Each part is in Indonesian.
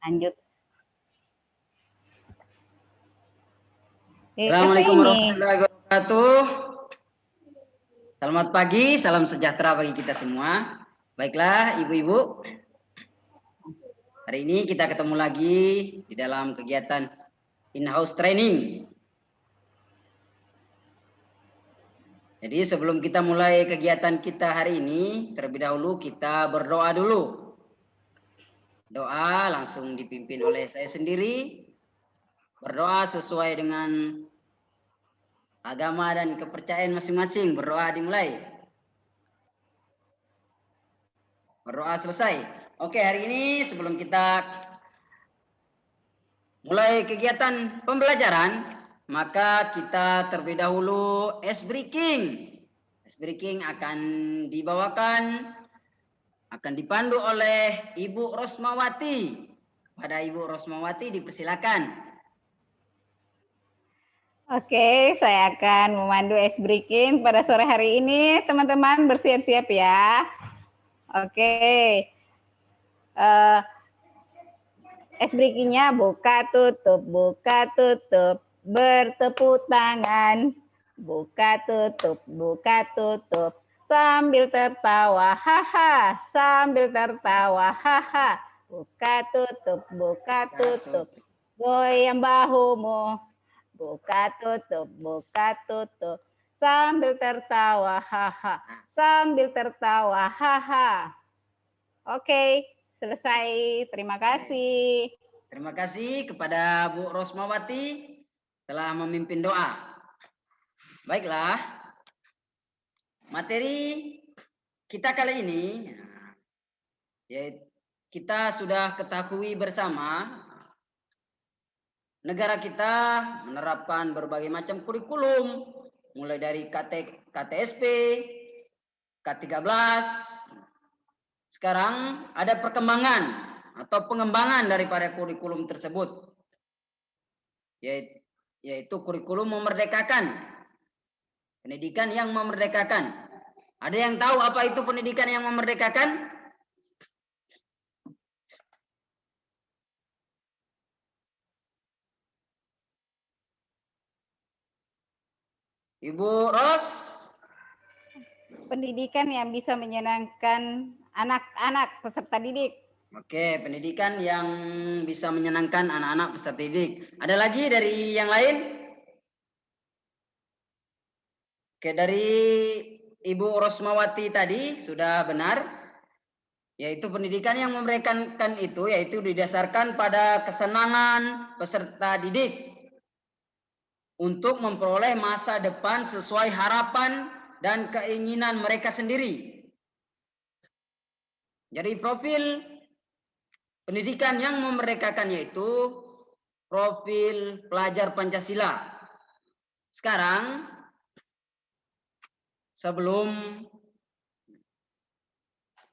Lanjut. Assalamualaikum warahmatullahi wabarakatuh. Selamat pagi, salam sejahtera bagi kita semua. Baiklah, ibu-ibu. Hari ini kita ketemu lagi di dalam kegiatan in-house training. Jadi sebelum kita mulai kegiatan kita hari ini, terlebih dahulu kita berdoa dulu. Doa langsung dipimpin oleh saya sendiri. Berdoa sesuai dengan agama dan kepercayaan masing-masing. Berdoa dimulai. Berdoa selesai. Oke, hari ini sebelum kita mulai kegiatan pembelajaran, maka kita terlebih dahulu ice breaking. Ice breaking akan dibawakan, akan dipandu oleh Ibu Rosmawati. Pada Ibu Rosmawati dipersilakan. Oke, saya akan memandu ice breaking pada sore hari ini. Teman-teman bersiap-siap ya. Oke. Ice breakingnya buka tutup, bertepuk tangan. Buka tutup, sambil tertawa, haha, sambil tertawa, haha. Buka tutup, goyang bahumu. Buka tutup, sambil tertawa, haha, sambil tertawa, haha. Oke, selesai. Terima kasih. Terima kasih kepada Bu Rosmawati telah memimpin doa. Baiklah, materi kita kali ini, ya, kita sudah ketahui bersama negara kita menerapkan berbagai macam kurikulum, mulai dari KTSP, K13. Sekarang ada perkembangan atau pengembangan daripada kurikulum tersebut, yaitu kurikulum memerdekakan, pendidikan yang memerdekakan. Ada yang tahu apa itu pendidikan yang memerdekakan? Ibu Ros? Pendidikan yang bisa menyenangkan anak-anak peserta didik. Oke, pendidikan yang bisa menyenangkan anak-anak peserta didik. Ada lagi dari yang lain? Oke, dari Ibu Rosmawati tadi sudah benar, yaitu pendidikan yang memerdekakan itu yaitu didasarkan pada kesenangan peserta didik untuk memperoleh masa depan sesuai harapan dan keinginan mereka sendiri. Jadi profil pendidikan yang memerdekakan yaitu profil pelajar Pancasila. Sekarang sebelum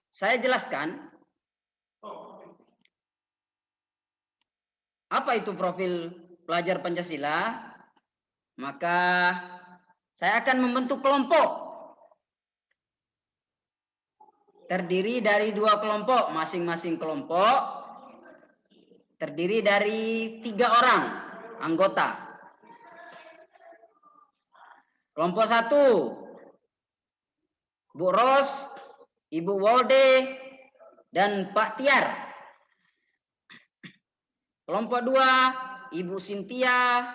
saya jelaskan apa itu profil pelajar Pancasila, maka saya akan membentuk kelompok. Terdiri dari 2 kelompok, masing-masing kelompok terdiri dari 3 orang anggota. Kelompok 1, Bu Ros, Ibu Wode, dan Pak Tiar. Kelompok 2, Ibu Sintia,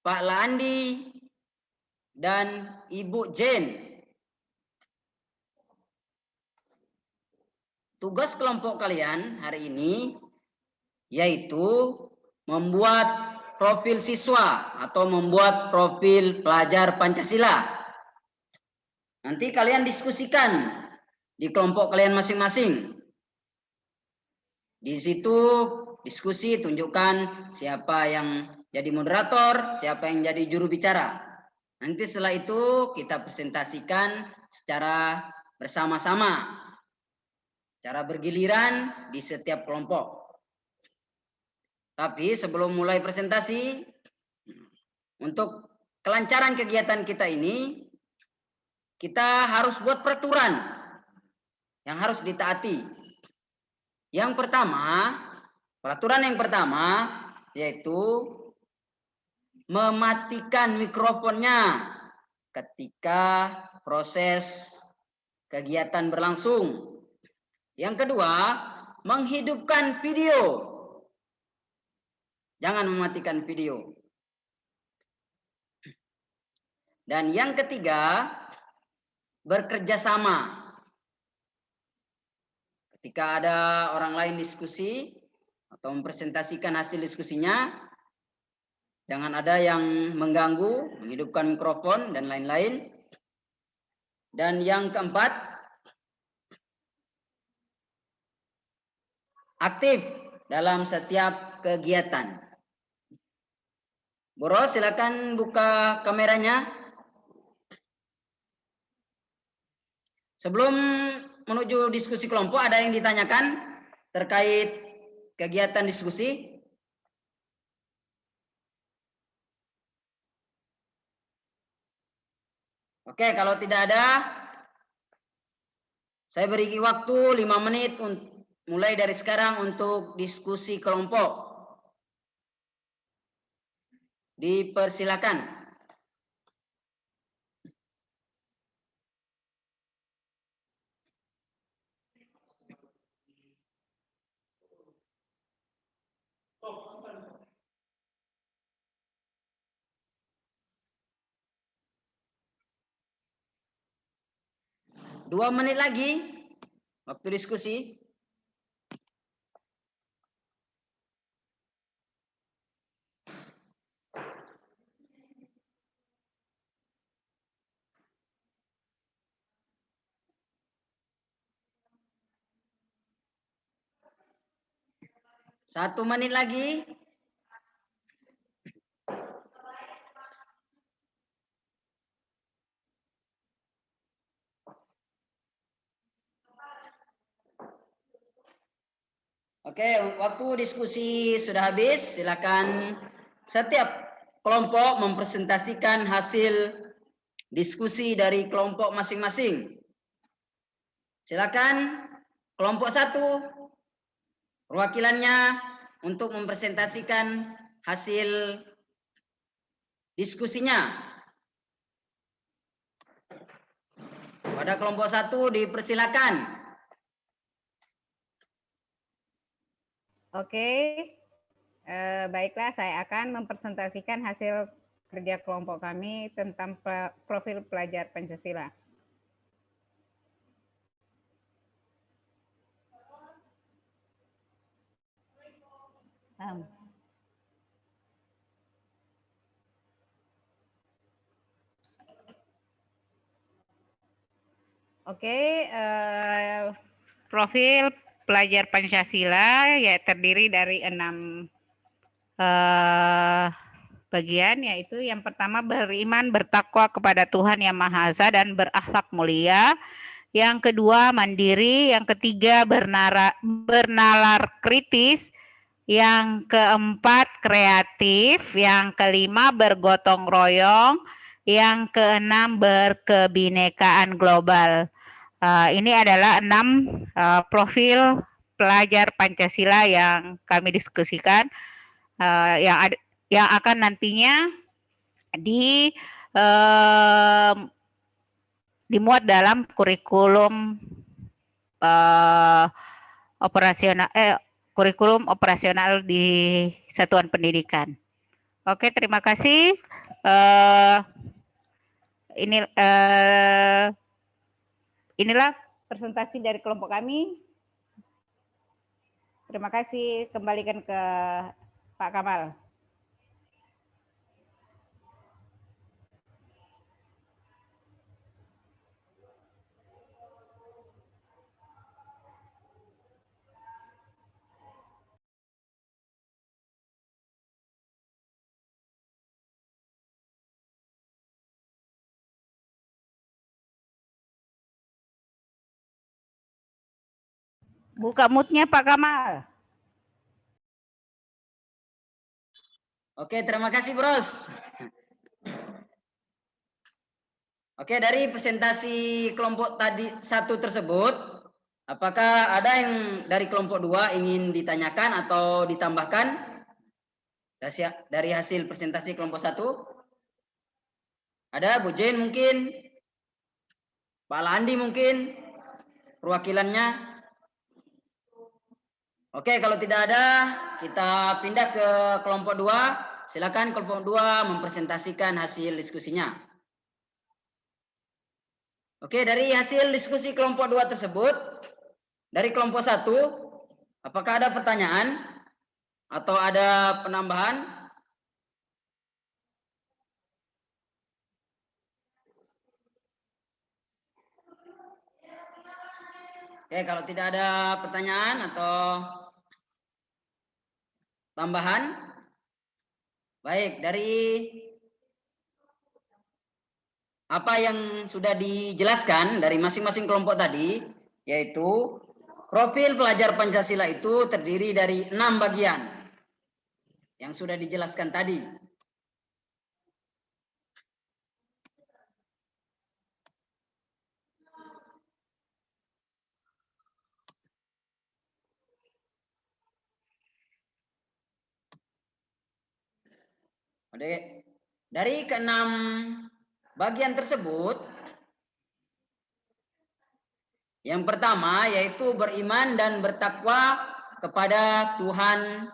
Pak Landi, dan Ibu Jen. Tugas kelompok kalian hari ini yaitu membuat profil siswa atau membuat profil pelajar Pancasila. Nanti kalian diskusikan di kelompok kalian masing-masing. Di situ diskusi, tunjukkan siapa yang jadi moderator, siapa yang jadi juru bicara. Nanti setelah itu kita presentasikan secara bersama-sama, cara bergiliran di setiap kelompok. Tapi sebelum mulai presentasi, untuk kelancaran kegiatan kita ini, kita harus buat peraturan yang harus ditaati. Yang pertama, peraturan yang pertama yaitu mematikan mikrofonnya ketika proses kegiatan berlangsung. Yang kedua, menghidupkan video. Jangan mematikan video. Dan yang ketiga, bekerja sama. Ketika ada orang lain diskusi atau mempresentasikan hasil diskusinya, jangan ada yang mengganggu, menghidupkan mikrofon, dan lain-lain. Dan yang keempat, aktif dalam setiap kegiatan. Boros, silakan buka kameranya. Sebelum menuju diskusi kelompok, ada yang ditanyakan terkait kegiatan diskusi? Oke, kalau tidak ada, saya beri waktu 5 menit mulai dari sekarang untuk diskusi kelompok. Dipersilakan. Dua menit lagi waktu diskusi. Satu menit lagi. Oke, waktu diskusi sudah habis. Silakan setiap kelompok mempresentasikan hasil diskusi dari kelompok masing-masing. Silakan kelompok 1 perwakilannya untuk mempresentasikan hasil diskusinya. Pada kelompok 1 dipersilakan. Oke, baiklah, saya akan mempresentasikan hasil kerja kelompok kami tentang profil pelajar Pancasila. Oke, profil pelajar Pancasila ya terdiri dari 6 bagian, yaitu yang pertama beriman bertakwa kepada Tuhan Yang Maha Esa dan berakhlak mulia. Yang kedua mandiri, yang ketiga bernalar kritis, yang keempat kreatif, yang kelima bergotong royong, yang keenam berkebinekaan global. Ini adalah 6 profil pelajar Pancasila yang kami diskusikan, yang akan nantinya dimuat dalam kurikulum operasional di satuan pendidikan. Oke, terima kasih. Inilah presentasi dari kelompok kami. Terima kasih. Kembalikan ke Pak Kamal. Buka mute-nya Pak Kamal. Oke, terima kasih Bros. Oke, dari presentasi kelompok tadi 1 tersebut, Apakah ada yang dari kelompok 2 ingin ditanyakan atau ditambahkan dari hasil presentasi kelompok 1? Ada Bu Jen mungkin? Pak Landi mungkin? Perwakilannya? Oke, kalau tidak ada, kita pindah ke kelompok 2. Silakan kelompok 2 mempresentasikan hasil diskusinya. Oke, dari hasil diskusi kelompok 2 tersebut, dari kelompok 1, apakah ada pertanyaan atau ada penambahan? Oke, kalau tidak ada pertanyaan atau tambahan, baik, dari apa yang sudah dijelaskan dari masing-masing kelompok tadi, yaitu profil pelajar Pancasila itu terdiri dari 6 bagian yang sudah dijelaskan tadi. Dari ke-6 bagian tersebut, yang pertama yaitu beriman dan bertakwa kepada Tuhan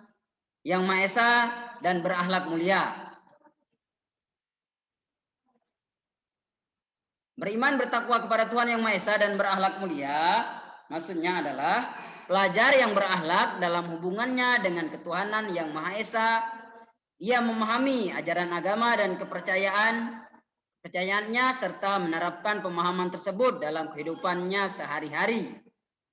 Yang Maha Esa dan berakhlak mulia. Beriman bertakwa kepada Tuhan Yang Maha Esa dan berakhlak mulia, maksudnya adalah pelajar yang berakhlak dalam hubungannya dengan ketuhanan Yang Maha Esa. Ia memahami ajaran agama dan kepercayaannya serta menerapkan pemahaman tersebut dalam kehidupannya sehari-hari.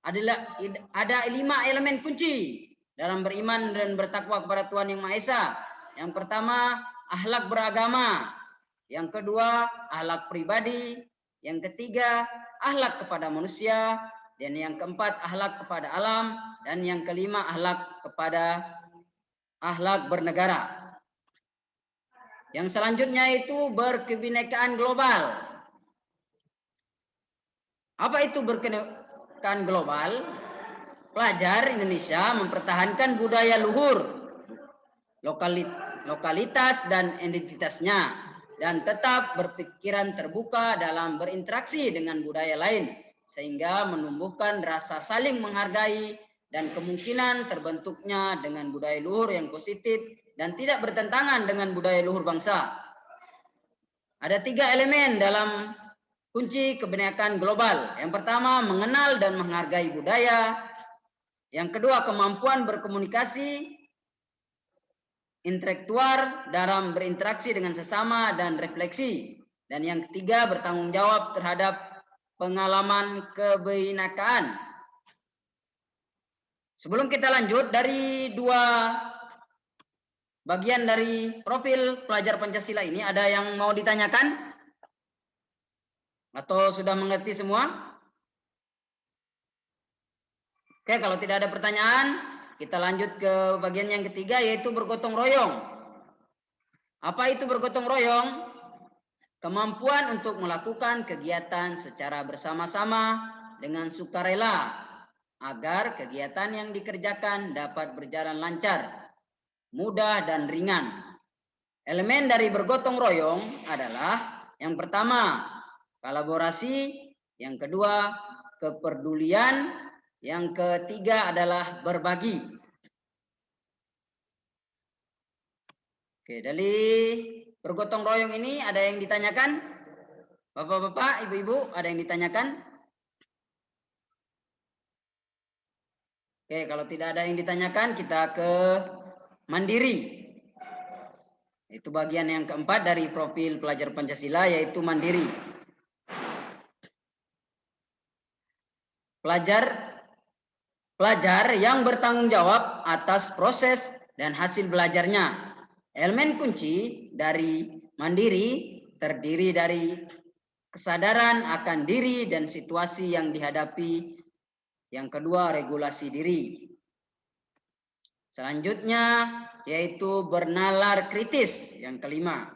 Ada 5 elemen kunci dalam beriman dan bertakwa kepada Tuhan Yang Maha Esa. Yang pertama, akhlak beragama. Yang kedua, akhlak pribadi. Yang ketiga, akhlak kepada manusia. Dan yang keempat, akhlak kepada alam. Dan yang kelima, akhlak bernegara. Yang selanjutnya itu berkebinekaan global. Apa itu berkebinekaan global? Pelajar Indonesia mempertahankan budaya luhur, lokalitas dan identitasnya, dan tetap berpikiran terbuka dalam berinteraksi dengan budaya lain, sehingga menumbuhkan rasa saling menghargai dan kemungkinan terbentuknya dengan budaya luhur yang positif dan tidak bertentangan dengan budaya luhur bangsa. Ada 3 elemen dalam kunci kebinekaan global. Yang pertama, mengenal dan menghargai budaya. Yang kedua, kemampuan berkomunikasi intelektual dalam berinteraksi dengan sesama dan refleksi. Dan yang ketiga, bertanggung jawab terhadap pengalaman kebinekaan. Sebelum kita lanjut, dari 2 bagian dari profil pelajar Pancasila ini, ada yang mau ditanyakan? Atau sudah mengerti semua? Oke, kalau tidak ada pertanyaan, kita lanjut ke bagian yang ketiga, yaitu bergotong royong. Apa itu bergotong royong? Kemampuan untuk melakukan kegiatan secara bersama-sama dengan sukarela, agar kegiatan yang dikerjakan dapat berjalan lancar, mudah dan ringan. Elemen dari bergotong royong adalah yang pertama, kolaborasi, yang kedua, kepedulian, yang ketiga adalah berbagi. Oke, dari bergotong royong ini ada yang ditanyakan? Bapak-bapak, ibu-ibu, ada yang ditanyakan? Oke, kalau tidak ada yang ditanyakan, kita ke mandiri. Itu bagian yang keempat dari profil pelajar Pancasila, yaitu mandiri. Pelajar yang bertanggung jawab atas proses dan hasil belajarnya. Elemen kunci dari mandiri terdiri dari kesadaran akan diri dan situasi yang dihadapi. Yang kedua, regulasi diri. Selanjutnya yaitu bernalar kritis, yang kelima.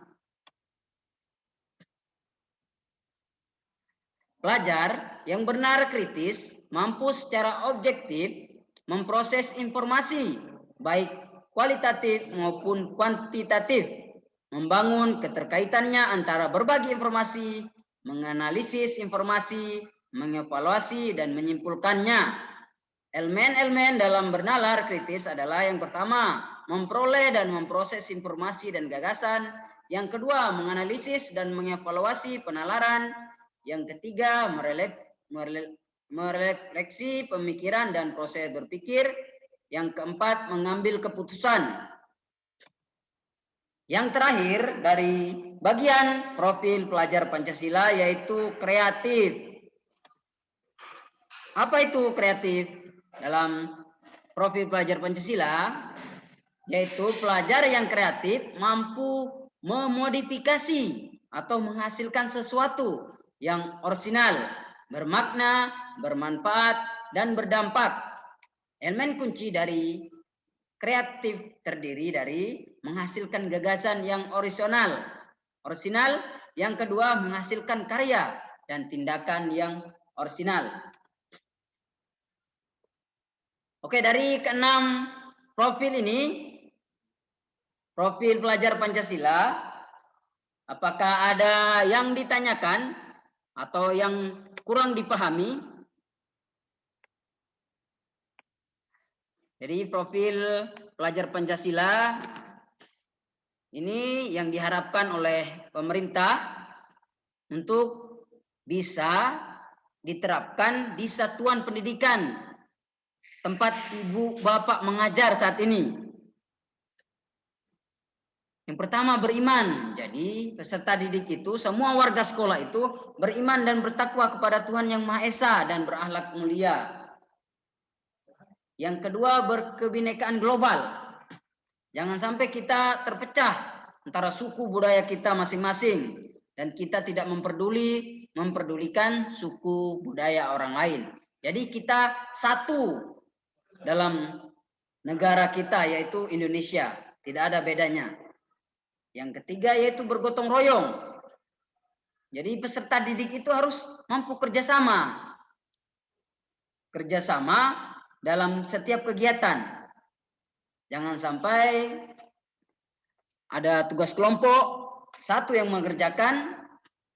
Pelajar yang bernalar kritis mampu secara objektif memproses informasi, baik kualitatif maupun kuantitatif, membangun keterkaitannya antara berbagai informasi, menganalisis informasi, mengevaluasi, dan menyimpulkannya. Elemen-elemen dalam bernalar kritis adalah yang pertama, memperoleh dan memproses informasi dan gagasan. Yang kedua, menganalisis dan mengevaluasi penalaran. Yang ketiga, merefleksi pemikiran dan proses berpikir. Yang keempat, mengambil keputusan. Yang terakhir dari bagian profil pelajar Pancasila yaitu kreatif. Apa itu kreatif? Dalam profil pelajar Pancasila yaitu pelajar yang kreatif mampu memodifikasi atau menghasilkan sesuatu yang orisinal, bermakna, bermanfaat, dan berdampak. Elemen kunci dari kreatif terdiri dari menghasilkan gagasan yang orisinal. Yang kedua menghasilkan karya dan tindakan yang orisinal. Oke, dari keenam profil ini, profil pelajar Pancasila, apakah ada yang ditanyakan atau yang kurang dipahami? Jadi profil pelajar Pancasila ini yang diharapkan oleh pemerintah untuk bisa diterapkan di satuan pendidikan tempat ibu bapak mengajar saat ini. Yang pertama beriman. Jadi peserta didik itu, semua warga sekolah itu beriman dan bertakwa kepada Tuhan Yang Maha Esa dan berakhlak mulia. Yang kedua berkebinekaan global. Jangan sampai kita terpecah antara suku budaya kita masing-masing dan kita tidak memperdulikan suku budaya orang lain. Jadi kita satu dalam negara kita yaitu Indonesia, tidak ada bedanya. Yang ketiga yaitu bergotong royong. Jadi peserta didik itu harus mampu kerjasama. Kerjasama dalam setiap kegiatan. Jangan sampai ada tugas kelompok, satu yang mengerjakan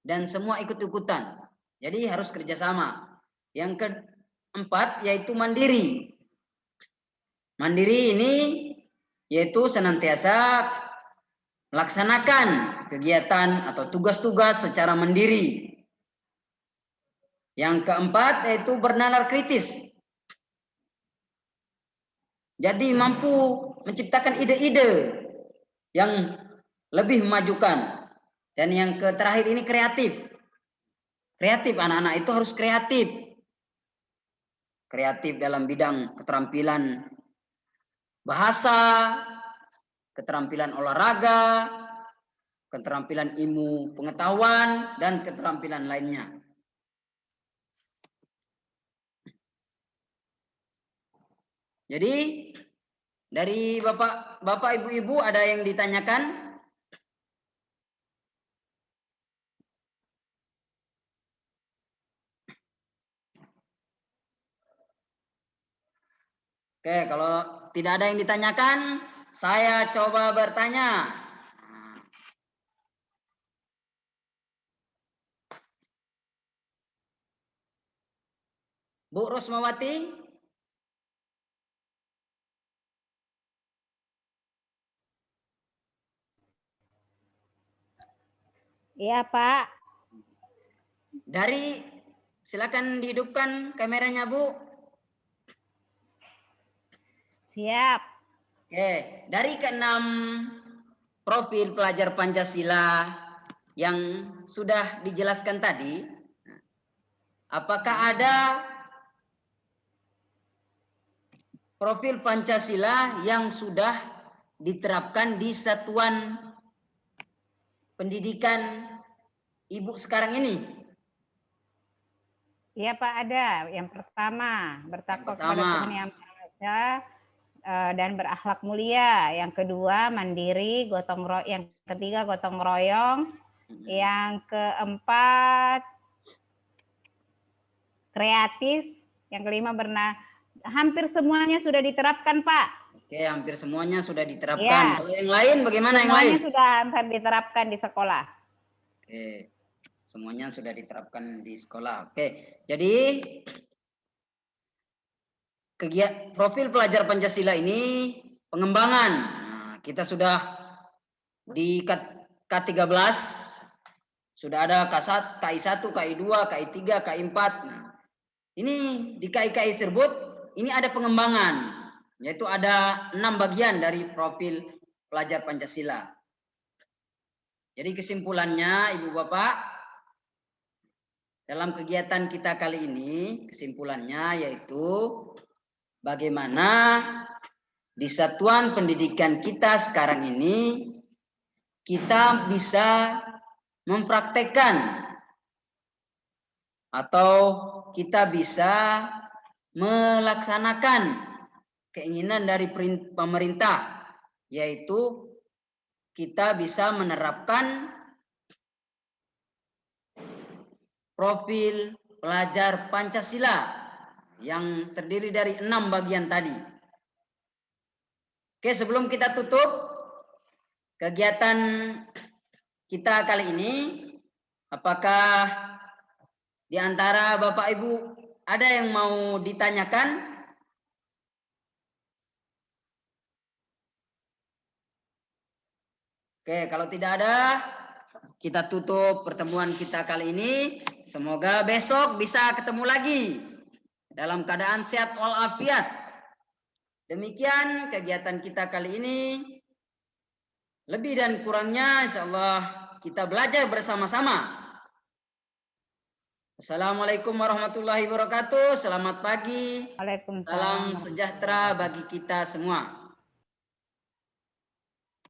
dan semua ikut-ikutan. Jadi harus kerjasama. Yang keempat yaitu mandiri. Mandiri ini yaitu senantiasa melaksanakan kegiatan atau tugas-tugas secara mandiri. Yang keempat yaitu bernalar kritis. Jadi mampu menciptakan ide-ide yang lebih memajukan. Dan yang terakhir ini kreatif. Kreatif, anak-anak itu harus kreatif. Kreatif dalam bidang keterampilan bahasa, keterampilan olahraga, keterampilan ilmu pengetahuan, dan keterampilan lainnya. Jadi dari Bapak Ibu-Ibu ada yang ditanyakan? Oke, kalau tidak ada yang ditanyakan, saya coba bertanya. Bu Rosmawati? Iya, Pak. Silakan dihidupkan kameranya, Bu. Siap. Oke, dari keenam profil pelajar Pancasila yang sudah dijelaskan tadi, apakah ada profil Pancasila yang sudah diterapkan di satuan pendidikan Ibu sekarang ini? Iya, Pak, ada. Yang pertama, bertakwa kepada Tuhan Yang Maha Esa dan berakhlak mulia. Yang kedua, mandiri, yang ketiga gotong royong. Yang keempat, kreatif. Yang kelima hampir semuanya sudah diterapkan, Pak. Oke, hampir semuanya sudah diterapkan. Ya. Kalau yang lain bagaimana yang lain? Semuanya sudah hampir diterapkan di sekolah. Oke, semuanya sudah diterapkan di sekolah. Oke, jadi kegiatan profil pelajar Pancasila ini pengembangan. Nah, kita sudah di K13 sudah ada K1, KI1, KI2, KI3, KI4. Nah, ini di KI tersebut ini ada pengembangan, yaitu ada 6 bagian dari profil pelajar Pancasila. Jadi kesimpulannya Ibu Bapak, dalam kegiatan kita kali ini kesimpulannya yaitu bagaimana di satuan pendidikan kita sekarang ini kita bisa mempraktekkan atau kita bisa melaksanakan keinginan dari pemerintah, yaitu kita bisa menerapkan profil pelajar Pancasila yang terdiri dari 6 bagian tadi. Oke, sebelum kita tutup kegiatan kita kali ini, apakah di antara Bapak Ibu ada yang mau ditanyakan? Oke, kalau tidak ada, kita tutup pertemuan kita kali ini. Semoga besok bisa ketemu lagi dalam keadaan sehat walafiat. Demikian kegiatan kita kali ini. Lebih dan kurangnya insya Allah kita belajar bersama-sama. Assalamualaikum warahmatullahi wabarakatuh. Selamat pagi. Waalaikumsalam. Salam sejahtera bagi kita semua.